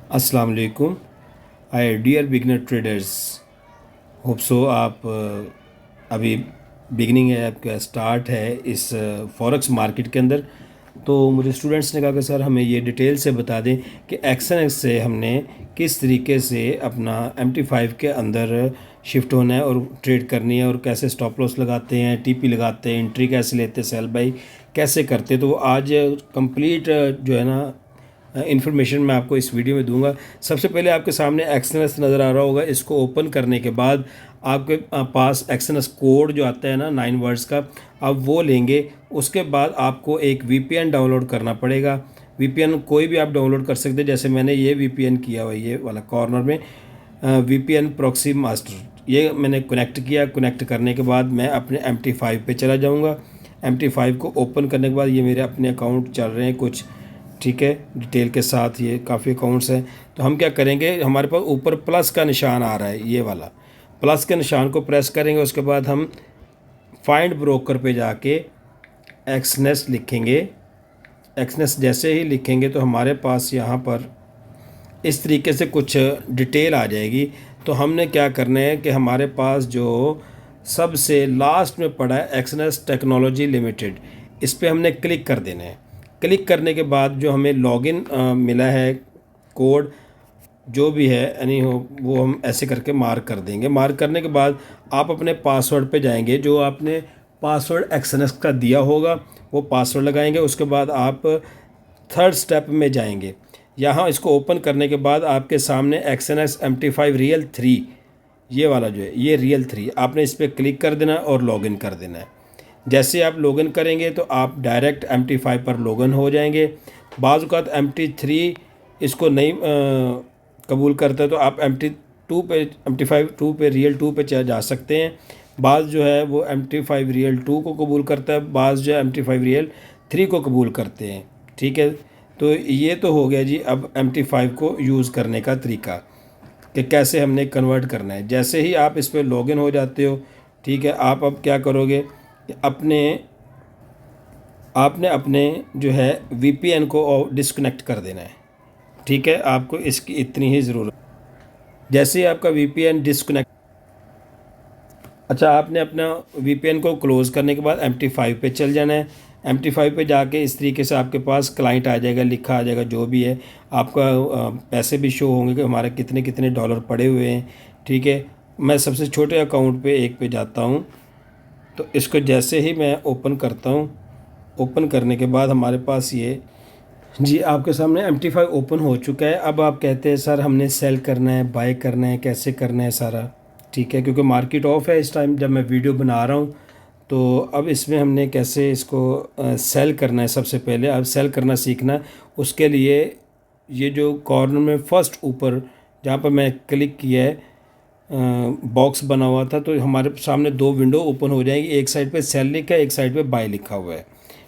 अस्सलाम वालेकुम। I dear beginner traders, hope so आप अभी बिगनिंग है, आपका स्टार्ट है इस फॉरेक्स मार्केट के अंदर। तो मुझे स्टूडेंट्स ने कहा कि सर हमें ये डिटेल से बता दें कि एक्स से हमने किस तरीके से अपना MT5 के अंदर शिफ्ट होना है और ट्रेड करनी है, और कैसे स्टॉप लॉस लगाते हैं, TP लगाते हैं, एंट्री कैसे लेते हैं, सेल बाई कैसे करते हैं। तो आज कंप्लीट जो है ना इन्फॉर्मेशन मैं आपको इस वीडियो में दूंगा। सबसे पहले आपके सामने एक्सएनएस नज़र आ रहा होगा। इसको ओपन करने के बाद आपके पास एक्सएनएस कोड जो आता है ना 9 वर्ड्स का, आप वो लेंगे। उसके बाद आपको एक VPN डाउनलोड करना पड़ेगा। VPN कोई भी आप डाउनलोड कर सकते हैं, जैसे मैंने ये VPN किया हुआ है, ये वाला कॉर्नर में VPN प्रॉक्सी मास्टर ये मैंने कनेक्ट किया। कनेक्ट करने के बाद मैं अपने MT5 पे चला जाऊंगा। MT5 को ओपन करने के बाद ये मेरे अपने अकाउंट चल रहे हैं कुछ, ठीक है, डिटेल के साथ। ये काफ़ी अकाउंट्स हैं। तो हम क्या करेंगे, हमारे पास ऊपर प्लस का निशान आ रहा है, ये वाला प्लस के निशान को प्रेस करेंगे। उसके बाद हम फाइंड ब्रोकर पे जाके एक्सनेस लिखेंगे। एक्सनेस जैसे ही लिखेंगे तो हमारे पास यहाँ पर इस तरीके से कुछ डिटेल आ जाएगी। तो हमने क्या करना है कि हमारे पास जो सबसे लास्ट में पड़ा है एक्सनेस टेक्नोलॉजी लिमिटेड, इस पर हमने क्लिक कर देना है। क्लिक करने के बाद जो हमें लॉगिन मिला है कोड जो भी है यानी हो, वो हम ऐसे करके मार्क कर देंगे। मार्क करने के बाद आप अपने पासवर्ड पे जाएंगे, जो आपने पासवर्ड एक्सएनएस का दिया होगा वो पासवर्ड लगाएंगे। उसके बाद आप थर्ड स्टेप में जाएंगे। यहाँ इसको ओपन करने के बाद आपके सामने एक्सएनएस MT5 रियल 3, ये वाला जो है ये रियल 3, आपने इस पर क्लिक कर देना है और लॉगिन कर देना है। जैसे आप लॉगिन करेंगे तो आप डायरेक्ट MT5 पर लॉगिन हो जाएंगे। बाज़ औक़ात MT3 इसको नहीं कबूल करता है तो आप MT2 पे MT5 2 पे रियल 2 पे जा सकते हैं। बाज़ जो है वो MT5 रियल 2 को कबूल करता है, बाज़ जो है MT5 रियल 3 को कबूल करते हैं, ठीक है। तो ये तो हो गया जी अब MT5 को यूज़ करने का तरीका कि कैसे हमने कन्वर्ट करना है। जैसे ही आप इस पर लॉगिन हो जाते हो, ठीक है, आप अब क्या करोगे, अपने आपने अपने जो है VPN को डिस्कनेक्ट कर देना है, ठीक है। आपको इसकी इतनी ही ज़रूरत। जैसे ही आपका VPN डिस्कनेक्ट, अच्छा, आपने अपना VPN को क्लोज़ करने के बाद MT5 पे चल जाना है। MT5 पे जाके इस तरीके से आपके पास क्लाइंट आ जाएगा, लिखा आ जाएगा जो भी है। आपका पैसे भी शो होंगे कि हमारे कितने कितने डॉलर पड़े हुए हैं, ठीक है। मैं सबसे छोटे अकाउंट पे एक पे जाता हूँ। तो इसको जैसे ही मैं ओपन करता हूँ, ओपन करने के बाद हमारे पास ये जी आपके सामने MT5 ओपन हो चुका है। अब आप कहते हैं सर हमने सेल करना है, बाय करना है, कैसे करना है सारा, ठीक है, क्योंकि मार्केट ऑफ है इस टाइम जब मैं वीडियो बना रहा हूँ। तो अब इसमें हमने कैसे इसको सेल करना है, सबसे पहले अब सेल करना सीखना है। उसके लिए ये जो कॉर्नर में फर्स्ट ऊपर जहाँ पर मैं क्लिक किया है बॉक्स बना हुआ था, तो हमारे सामने दो विंडो ओपन हो जाएंगी। एक साइड पे सेल लिखा है, एक साइड पे बाय लिखा हुआ है,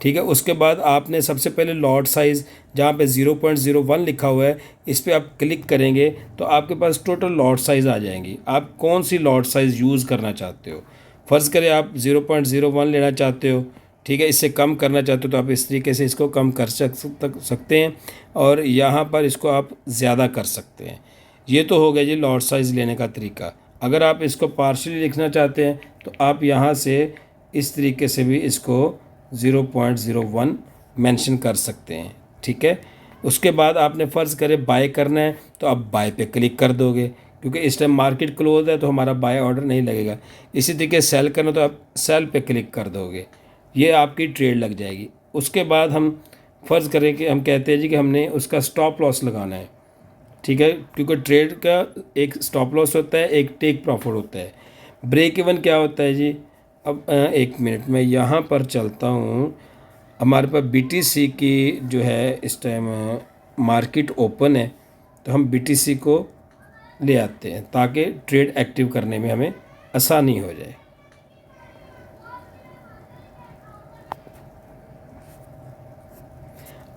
ठीक है। उसके बाद आपने सबसे पहले लॉट साइज़ जहाँ पे 0.01 लिखा हुआ है इस पर आप क्लिक करेंगे तो आपके पास टोटल लॉट साइज़ आ जाएंगी। आप कौन सी लॉट साइज़ यूज़ करना चाहते हो, फ़र्ज़ करें आप 0.01 लेना चाहते हो, ठीक है। इससे कम करना चाहते हो तो आप इस तरीके से इसको कम कर सकते हैं, और यहाँ पर इसको आप ज़्यादा कर सकते हैं। ये तो हो गया जी लॉट साइज़ लेने का तरीका। अगर आप इसको पार्शियली लिखना चाहते हैं तो आप यहाँ से इस तरीके से भी इसको 0.01 मेंशन कर सकते हैं, ठीक है। उसके बाद आपने फ़र्ज़ करे बाय करना है तो आप बाय पे क्लिक कर दोगे, क्योंकि इस टाइम मार्केट क्लोज है तो हमारा बाय ऑर्डर नहीं लगेगा। इसी तरीके सेल करना तो आप सेल पे क्लिक कर दोगे, ये आपकी ट्रेड लग जाएगी। उसके बाद हम फ़र्ज़ करें कि हम कहते हैं जी कि हमने उसका स्टॉप लॉस लगाना है, ठीक है, क्योंकि ट्रेड का एक स्टॉप लॉस होता है, एक टेक प्रॉफिट होता है। ब्रेक इवन क्या होता है जी, अब एक मिनट में यहाँ पर चलता हूँ। हमारे पास BTC की जो है इस टाइम मार्केट ओपन है, तो हम BTC को ले आते हैं ताकि ट्रेड एक्टिव करने में हमें आसानी हो जाए।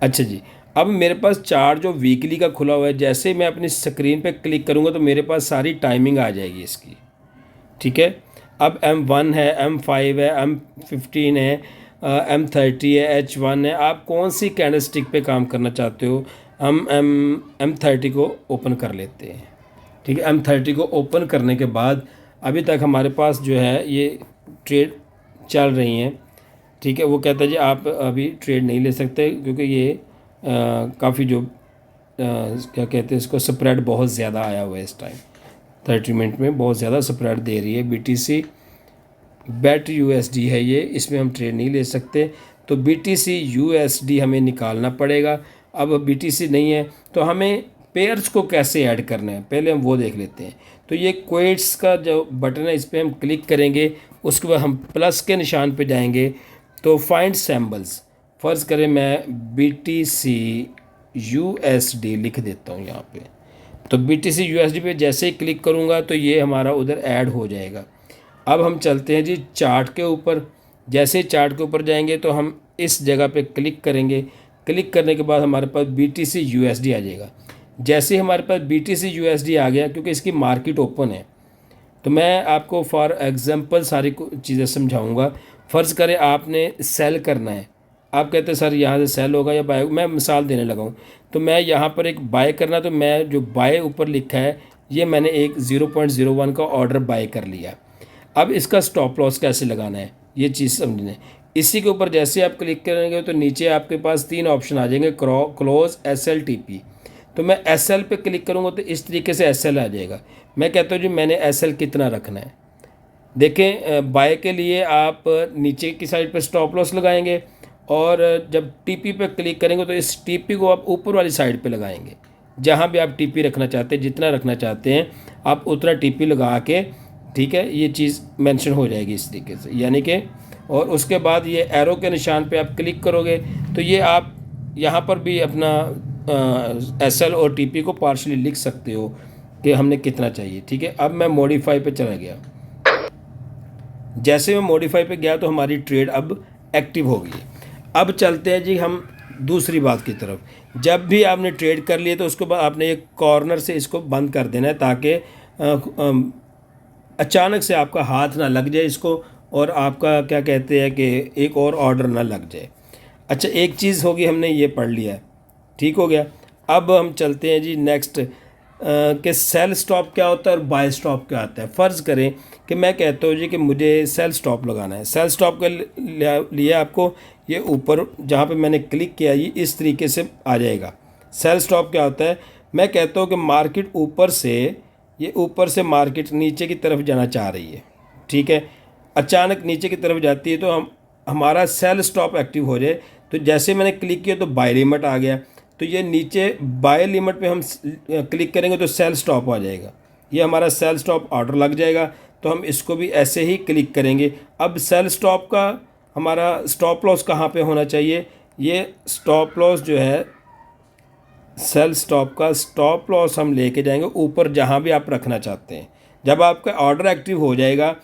अच्छा जी, अब मेरे पास चार्ट जो वीकली का खुला हुआ है, जैसे ही मैं अपनी स्क्रीन पे क्लिक करूँगा तो मेरे पास सारी टाइमिंग आ जाएगी इसकी, ठीक है। अब M1 है, M5 है, M15 है, M30 है, H1 है। आप कौन सी कैंडलस्टिक पे काम करना चाहते हो, हम M30 को ओपन कर लेते हैं। ठीक है, M30 को ओपन करने के बाद अभी तक हमारे पास जो है ये ट्रेड चल रही हैं। ठीक है, वो कहता है जी आप अभी ट्रेड नहीं ले सकते क्योंकि ये काफ़ी जो क्या कहते हैं इसको, स्प्रेड बहुत ज़्यादा आया हुआ है इस टाइम। 30 मिनट में बहुत ज़्यादा स्प्रेड दे रही है। BTC बैट USD है ये, इसमें हम ट्रेड नहीं ले सकते, तो BTC USD हमें निकालना पड़ेगा। अब BTC नहीं है तो हमें पेयर्स को कैसे ऐड करना है पहले हम वो देख लेते हैं। तो ये क्वेट्स का जो बटन है इस पर हम क्लिक करेंगे, उसके बाद हम प्लस के निशान पे जाएंगे तो फाइंड सैम्बल्स, फ़र्ज़ करें मैं BTC USD लिख देता हूँ यहाँ पे। तो BTC USD पे जैसे ही क्लिक करूँगा तो ये हमारा उधर ऐड हो जाएगा। अब हम चलते हैं जी चार्ट के ऊपर। जैसे ही चार्ट के ऊपर जाएंगे तो हम इस जगह पे क्लिक करेंगे। क्लिक करने के बाद हमारे पास BTC USD आ जाएगा। जैसे ही हमारे पास BTC USD आ गया, क्योंकि इसकी मार्केट ओपन है, तो मैं आपको फॉर एग्जांपल सारी चीज़ें समझाऊंगा। फ़र्ज़ करें आपने सेल करना है, आप कहते हैं सर यहाँ से सेल होगा या बाय, मैं मिसाल देने लगा हूँ। तो मैं यहाँ पर एक बाय करना, तो मैं जो बाय ऊपर लिखा है ये मैंने एक 0.01 का ऑर्डर बाय कर लिया। अब इसका स्टॉप लॉस कैसे लगाना है ये चीज़ समझना है। इसी के ऊपर जैसे आप क्लिक करेंगे तो नीचे आपके पास 3 ऑप्शन आ जाएंगे, क्लोज, SL, TP। तो मैं SL पे क्लिक करूँगा तो इस तरीके से SL आ जाएगा। मैं कहता हूँ जी मैंने SL कितना रखना है। देखें, बाय के लिए आप नीचे की साइड पे स्टॉप लॉस लगाएंगे, और जब TP पे क्लिक करेंगे तो इस TP को आप ऊपर वाली साइड पे लगाएंगे। जहाँ भी आप TP रखना चाहते हैं, जितना रखना चाहते हैं आप उतना TP लगा के, ठीक है, ये चीज़ मेंशन हो जाएगी इस तरीके से, यानी कि। और उसके बाद ये एरो के निशान पे आप क्लिक करोगे तो ये आप यहाँ पर भी अपना SL और TP को पार्शली लिख सकते हो कि हमने कितना चाहिए। ठीक है, अब मैं मॉडिफाई पे चला गया। जैसे मैं मॉडिफाई पे गया तो हमारी ट्रेड अब एक्टिव हो गई। अब चलते हैं जी हम दूसरी बात की तरफ। जब भी आपने ट्रेड कर लिए तो उसके बाद आपने एक कॉर्नर से इसको बंद कर देना है, ताकि अचानक से आपका हाथ ना लग जाए इसको, और आपका क्या कहते हैं कि एक और ऑर्डर ना लग जाए। अच्छा, एक चीज़ होगी, हमने ये पढ़ लिया है, ठीक हो गया। अब हम चलते हैं जी नेक्स्ट कि सेल स्टॉप क्या होता है और बाय स्टॉप क्या आता है। फ़र्ज़ करें कि मैं कहता हूँ जी कि मुझे सेल स्टॉप लगाना है। सेल स्टॉप के लिए आपको ये ऊपर जहाँ पे मैंने क्लिक किया ये इस तरीके से आ जाएगा। सेल स्टॉप क्या होता है, मैं कहता हूँ कि मार्केट ऊपर से मार्केट नीचे की तरफ जाना चाह रही है, ठीक है, अचानक नीचे की तरफ जाती है तो हमारा सेल स्टॉप एक्टिव हो जाए। तो जैसे मैंने क्लिक किया तो बाय लिमिट आ गया, तो ये नीचे बाय लिमिट पे हम क्लिक करेंगे तो सेल स्टॉप आ जाएगा, ये हमारा सेल स्टॉप ऑर्डर लग जाएगा। तो हम इसको भी ऐसे ही क्लिक करेंगे। अब सेल स्टॉप का हमारा स्टॉप लॉस कहाँ पे होना चाहिए, ये स्टॉप लॉस जो है, सेल स्टॉप का स्टॉप लॉस हम लेके जाएंगे ऊपर जहाँ भी आप रखना चाहते हैं। जब आपका ऑर्डर एक्टिव हो जाएगा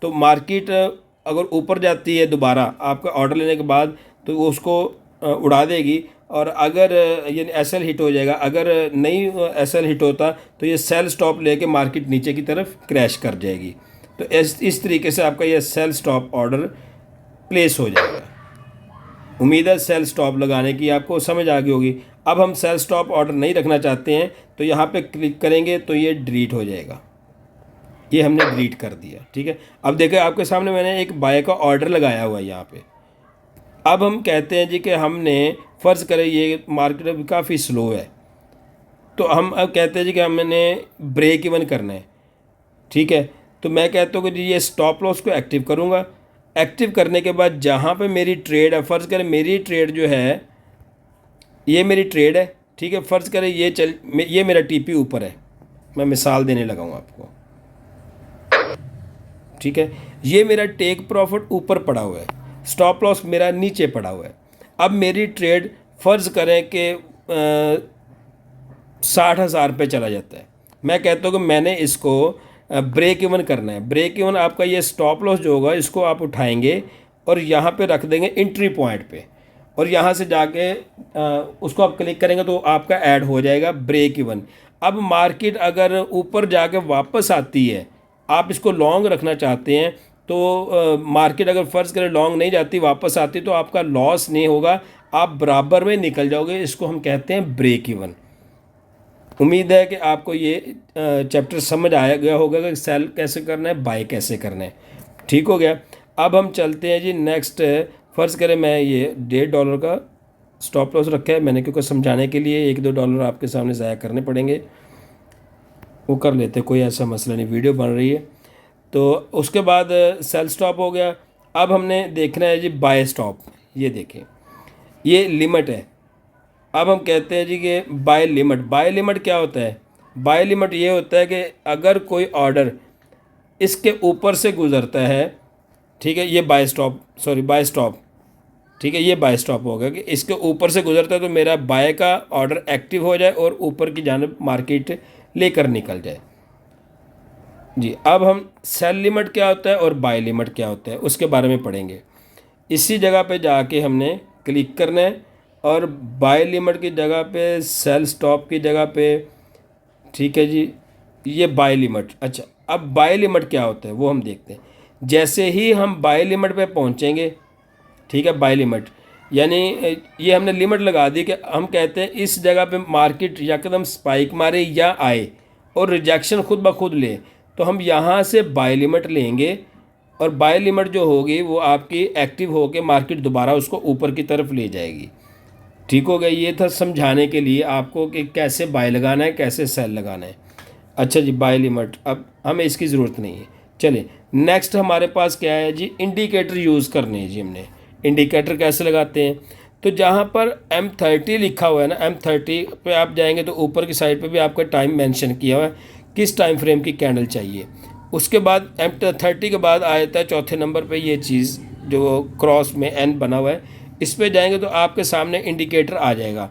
तो मार्केट अगर ऊपर जाती है दोबारा आपका ऑर्डर लेने के बाद तो वो उसको उड़ा देगी, और अगर ये SL हिट हो जाएगा। अगर नहीं SL हिट होता तो ये सेल स्टॉप लेके मार्केट नीचे की तरफ क्रैश कर जाएगी। तो इस तरीके से आपका ये सेल स्टॉप ऑर्डर प्लेस हो जाएगा। उम्मीद है सेल स्टॉप लगाने की आपको समझ आ गई होगी। अब हम सेल स्टॉप ऑर्डर नहीं रखना चाहते हैं तो यहाँ पे क्लिक करेंगे तो ये डिलीट हो जाएगा। ये हमने डिलीट कर दिया, ठीक है। अब देखें आपके सामने मैंने एक बाय का ऑर्डर लगाया हुआ है यहाँ पे। अब हम कहते हैं जी कि हमने फ़र्ज़ करें ये मार्केट अभी काफ़ी स्लो है, तो हम अब कहते हैं जी कि हमने ब्रेक इवन करना है, ठीक है। तो मैं कहता हूँ कि जी ये स्टॉप लॉस को एक्टिव करूँगा। एक्टिव करने के बाद जहाँ पे मेरी ट्रेड है, फ़र्ज़ करें मेरी ट्रेड जो है, ये मेरी ट्रेड है, ठीक है। फ़र्ज़ करें ये मेरा TP ऊपर है, मैं मिसाल देने लगा हूँ आपको, ठीक है। ये मेरा टेक प्रॉफिट ऊपर पड़ा हुआ है, स्टॉप लॉस मेरा नीचे पड़ा हुआ है। अब मेरी ट्रेड फ़र्ज़ करें कि 60,000 पे चला जाता है। मैं कहता हूँ कि मैंने इसको ब्रेक इवन करना है। ब्रेक इवन आपका ये स्टॉप लॉस जो होगा इसको आप उठाएंगे और यहाँ पे रख देंगे एंट्री पॉइंट पे, और यहाँ से जाके उसको आप क्लिक करेंगे तो आपका ऐड हो जाएगा ब्रेक इवन। अब मार्केट अगर ऊपर जाके वापस आती है, आप इसको लॉन्ग रखना चाहते हैं, तो मार्केट अगर फ़र्ज़ करें लॉन्ग नहीं जाती वापस आती तो आपका लॉस नहीं होगा, आप बराबर में निकल जाओगे, इसको हम कहते हैं ब्रेक इवन। उम्मीद है कि आपको ये चैप्टर समझ आया गया होगा कि सेल कैसे करना है, बाय कैसे करना है। ठीक हो गया। अब हम चलते हैं जी नेक्स्ट। फ़र्ज़ करें मैं ये $1.5 का स्टॉप लॉस रखा है मैंने, क्योंकि समझाने के लिए $1-2 आपके सामने ज़ाया करने पड़ेंगे, वो कर लेते, कोई ऐसा मसला नहीं, वीडियो बन रही है। तो उसके बाद सेल स्टॉप हो गया। अब हमने देखना है जी बाय स्टॉप। ये देखें, ये लिमिट है। अब हम कहते हैं जी कि बाय लिमिट। बाय लिमिट क्या होता है? बाय लिमिट ये होता है कि अगर कोई ऑर्डर इसके ऊपर से गुजरता है, ठीक है, ये buy stop, sorry buy stop, ठीक है, ये बाय स्टॉप होगा कि इसके ऊपर से गुजरता है तो मेरा बाय का ऑर्डर एक्टिव हो जाए और ऊपर की जानब मार्केट लेकर निकल जाए। जी, अब हम सेल लिमिट क्या होता है और बाय लिमिट क्या होता है उसके बारे में पढ़ेंगे। इसी जगह पे जाके हमने क्लिक करना है और बाय लिमिट की जगह पे, सेल स्टॉप की जगह पे, ठीक है जी, ये बाय लिमिट। अच्छा, अब बाय लिमिट क्या होता है वो हम देखते हैं। जैसे ही हम बाय लिमिट पे पहुंचेंगे, ठीक है, बाय लिमिट यानी ये हमने लिमिट लगा दी कि हम कहते हैं इस जगह पे मार्केट यकदम स्पाइक मारे या आए और रिजेक्शन खुद ब खुद ले, तो हम यहाँ से बाय लिमिट लेंगे और बाय लिमिट जो होगी वो आपकी एक्टिव होकर मार्केट दोबारा उसको ऊपर की तरफ ले जाएगी। ठीक हो गया। ये था समझाने के लिए आपको कि कैसे बाय लगाना है, कैसे सेल लगाना है। अच्छा जी, बाय लिमिट अब हमें इसकी ज़रूरत नहीं है। चलिए नेक्स्ट हमारे पास क्या है जी, इंडिकेटर यूज़ करने हैं जी हमने। इंडिकेटर कैसे लगाते हैं? तो जहाँ पर M30 लिखा हुआ है ना, M30 पे आप जाएंगे तो ऊपर की साइड पे भी आपका टाइम मेंशन किया हुआ है, किस टाइम फ्रेम की कैंडल चाहिए। उसके बाद M30 के बाद आता है चौथे नंबर पे ये चीज़ जो क्रॉस में N बना हुआ है, इस पे जाएंगे तो आपके सामने इंडिकेटर आ जाएगा।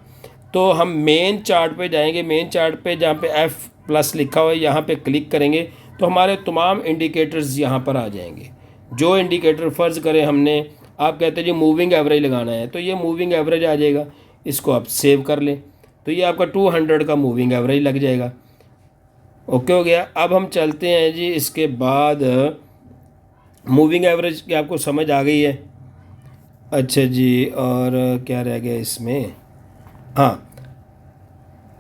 तो हम मेन चार्ट पे जाएंगे, मेन चार्ट पे जहाँ पे F+ लिखा हुआ है यहाँ पे क्लिक करेंगे तो हमारे तमाम इंडिकेटर्स यहाँ पर आ जाएंगे। जो इंडिकेटर फ़र्ज़ करें हमने, आप कहते हैं जी मूविंग एवरेज लगाना है, तो ये मूविंग एवरेज आ जाएगा, इसको आप सेव कर लें तो ये आपका 200 का मूविंग एवरेज लग जाएगा। ओके हो गया। अब हम चलते हैं जी, इसके बाद मूविंग एवरेज की आपको समझ आ गई है। अच्छा जी, और क्या रह गया इसमें? हाँ,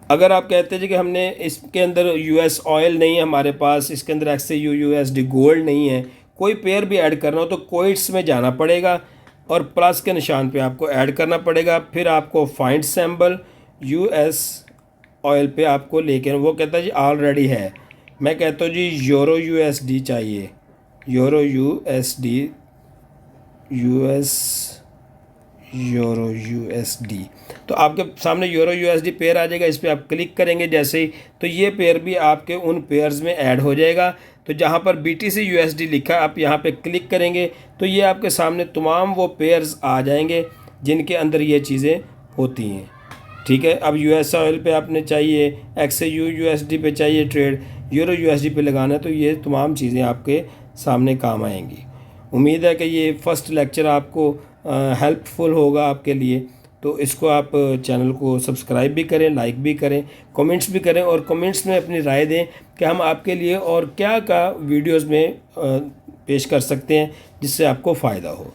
अगर आप कहते हैं जी कि हमने इसके अंदर US ऑयल नहीं है हमारे पास, इसके अंदर XAU USD गोल्ड नहीं है, कोई पेयर भी ऐड करना हो तो कोइट्स में जाना पड़ेगा और प्लस के निशान पे आपको ऐड करना पड़ेगा। फिर आपको फाइंड सिंबल US ऑयल पे आपको लेके, वो कहता है जी ऑलरेडी है, मैं कहता हूँ जी यूरो USD चाहिए, यूरो USD, यूरो USD। तो आपके सामने यूरो USD पेयर आ जाएगा, इस पर आप क्लिक करेंगे जैसे ही, तो ये पेयर भी आपके उन पेयर्स में ऐड हो जाएगा। तो जहाँ पर BTC USD लिखा आप यहाँ पे क्लिक करेंगे तो ये आपके सामने तमाम वो पेयर्स आ जाएंगे जिनके अंदर ये चीज़ें होती हैं। ठीक है, अब US ऑयल पे आपने चाहिए, XAU USD पे चाहिए ट्रेड, यूरो USD पे लगाना है, तो ये तमाम चीज़ें आपके सामने काम आएंगी। उम्मीद है कि ये फ़र्स्ट लेक्चर आपको हेल्पफुल होगा आपके लिए। तो इसको आप चैनल को सब्सक्राइब भी करें, लाइक भी करें, कमेंट्स भी करें और कमेंट्स में अपनी राय दें कि हम आपके लिए और क्या का वीडियोस में पेश कर सकते हैं जिससे आपको फ़ायदा हो।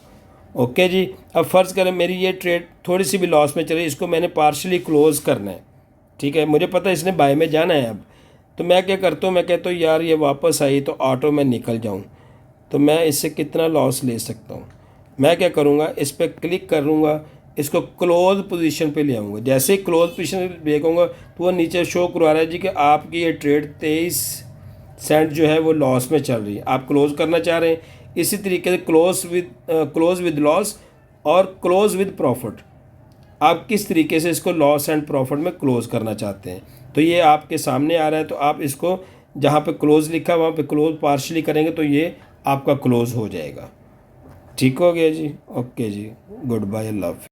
ओके जी। अब फ़र्ज़ करें मेरी ये ट्रेड थोड़ी सी भी लॉस में चली, इसको मैंने पार्शली क्लोज़ करना है, ठीक है, मुझे पता है इसने बाय में जाना है। अब तो मैं क्या करता हूँ, मैं कहता हूँ यार ये वापस आई तो ऑटो में निकल जाऊँ, तो मैं इससे कितना लॉस ले सकता हूँ। मैं क्या करूँगा, इस पर क्लिक करूँगा, इसको क्लोज पोजीशन पे ले आऊँगा। जैसे ही क्लोज पोजीशन देखूँगा तो वो नीचे शो करवा रहा है जी कि आपकी ये ट्रेड 23 सेंट जो है वो लॉस में चल रही है, आप क्लोज़ करना चाह रहे हैं। इसी तरीके से क्लोज विद लॉस और क्लोज विद प्रॉफिट, आप किस तरीके से इसको लॉस एंड प्रॉफिट में क्लोज़ करना चाहते हैं, तो ये आपके सामने आ रहा है। तो आप इसको जहाँ पे क्लोज़ लिखा है वहाँ पे क्लोज़ पार्शली करेंगे तो ये आपका क्लोज़ हो जाएगा। ठीक हो गया जी। ओके जी, गुड बाय, अल्लाह हाफ़िज़।